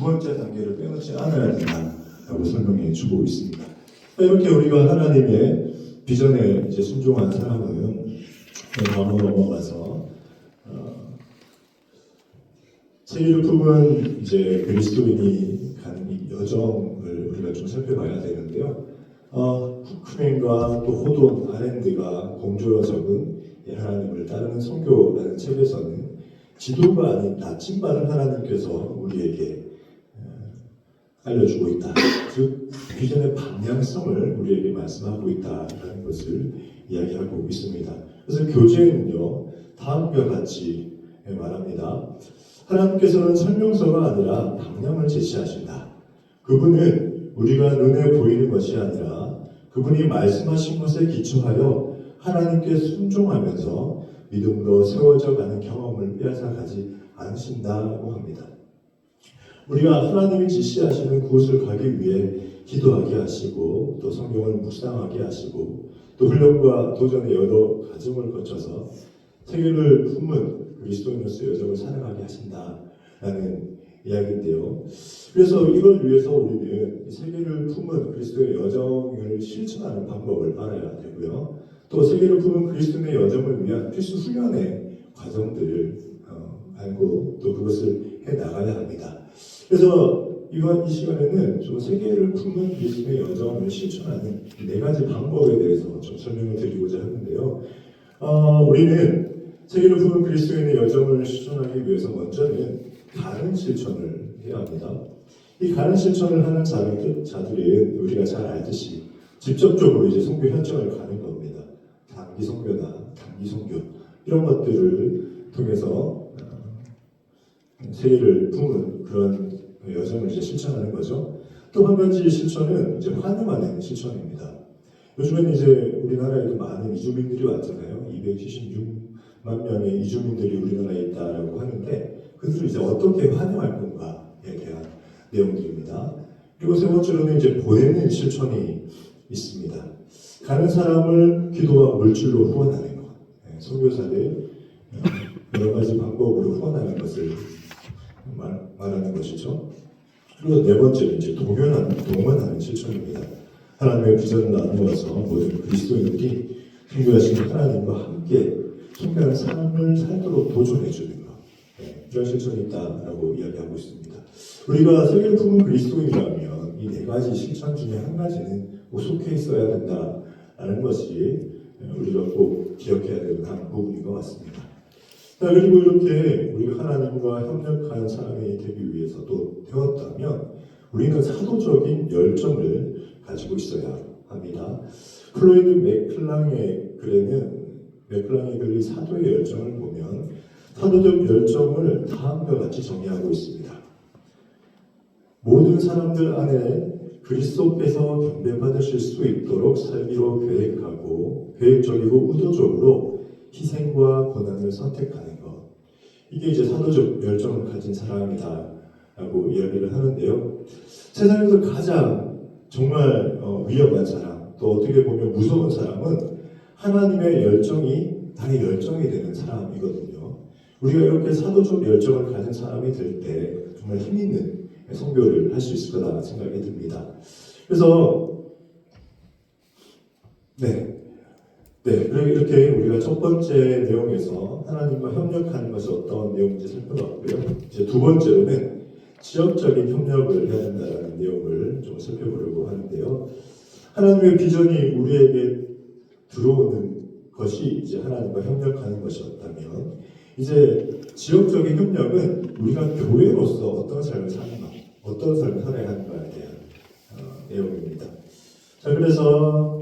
번째 단계를 빼놓지 않아야 된다라고 설명해 주고 있습니다. 이렇게 우리가 하나님의 비전에 이제 순종한 사람은 다음으로 넘어가서 세계를 품은 이제 그리스도인이 가는 이 여정을 우리가 좀 살펴봐야 되는데요. 후크맨과 또 호돈 아렌드가 공조어 적은 하나님을 따르는 선교라는 책에서는 지도가 아닌 나침반을 하나님께서 우리에게 알려주고 있다. 즉 비전의 방향성을 우리에게 말씀하고 있다라는 것을 이야기하고 있습니다. 그래서 교재는요 다음과 같이 말합니다. 하나님께서는 설명서가 아니라 방향을 제시하신다. 그분은 우리가 눈에 보이는 것이 아니라 그분이 말씀하신 것에 기초하여 하나님께 순종하면서 믿음으로 세워져 가는 경험을 빼앗아가지 않으신다고 합니다. 우리가 하나님이 지시하시는 그곳을 가기 위해 기도하게 하시고 또 성경을 묵상하게 하시고 또 훈련과 도전의 여러 과정을 거쳐서 세계를 품은 그리스도인으로서 여정을 살아가게 하신다라는 이야기인데요. 그래서 이걸 위해서 우리는 세계를 품은 그리스도의 여정을 실천하는 방법을 알아야 되고요. 또 세계를 품은 그리스도의 여정을 위한 필수 훈련의 과정들을 알고 또 그것을 해 나가야 합니다. 그래서 이 시간에는 좀 세계를 품은 그리스도의 여정을 실천하는 네 가지 방법에 대해서 좀 설명을 드리고자 하는데요. 우리는 세계를 품은 그리스도인의 여정을 실천하기 위해서 먼저는 가는 실천을 해야 합니다. 이 가는 실천을 하는 자들은 우리가 잘 알듯이 직접적으로 이제 선교 현장을 가는 겁니다. 단기 선교나 단기 선교 이런 것들을 통해서 세계를 품은 그런 여정을 이제 실천하는 거죠. 또 한 가지 실천은 이제 환영하는 실천입니다. 요즘에는 이제 우리나라에도 많은 이주민들이 왔잖아요. 276만 명의 이주민들이 우리나라에 있다라고 하는데 그들을 이제 어떻게 환영할 건가에 대한 내용들입니다. 그리고 세 번째로는 이제 보내는 실천이 있습니다. 가는 사람을 기도와 물질로 후원하는 것, 선교사를 여러 가지 방법으로 후원하는 것을 말하는 것이죠. 그리고 네 번째는 이제 동원하는 실천입니다. 하나님의 비전을 나누어서 모든 그리스도인들이 선교하시는 하나님과 함께 선교하는 삶을 살도록 도전해 주는 것, 이런 실천이 있다라고 이야기하고 있습니다. 우리가 세계를 품은 그리스도인이라면 이 네 가지 실천 중에 한 가지는 속해 있어야 된다라는 것이 우리가 꼭 기억해야 되는 한 부분인 것 같습니다. 그리고 이렇게 우리가 하나님과 협력하는 사람이 되기 위해서 또 되었다면 우리는 사도적인 열정을 가지고 있어야 합니다. 플로이드 맥클랑의 글의 사도의 열정을 보면 사도적 열정을 다음과 같이 정의하고 있습니다. 모든 사람들 안에 그리스도께서 경배받으실 수 있도록 살기로 계획적이고 의도적으로 희생과 고난을 선택하는 것. 이게 이제 사도적 열정을 가진 사람이다라고 이야기를 하는데요. 세상에서 가장 정말 위험한 사람, 또 어떻게 보면 무서운 사람은 하나님의 열정이 나의 열정이 되는 사람이거든요. 우리가 이렇게 사도적 열정을 가진 사람이 될 때 정말 힘있는 선교를 할 수 있을 거다 생각이 듭니다. 그래서 이렇게 우리가 첫 번째 내용에서 하나님과 협력하는 것이 어떤 내용인지 살펴봤고요. 이제 두 번째로는 지역적인 협력을 해야 된다는 내용을 좀 살펴보려고 하는데요. 하나님의 비전이 우리에게 들어오는 것이 이제 하나님과 협력하는 것이었다면 이제 지역적인 협력은 우리가 교회로서 어떤 삶을 사는가, 어떤 삶을 살아야 하는가에 대한 내용입니다. 자, 그래서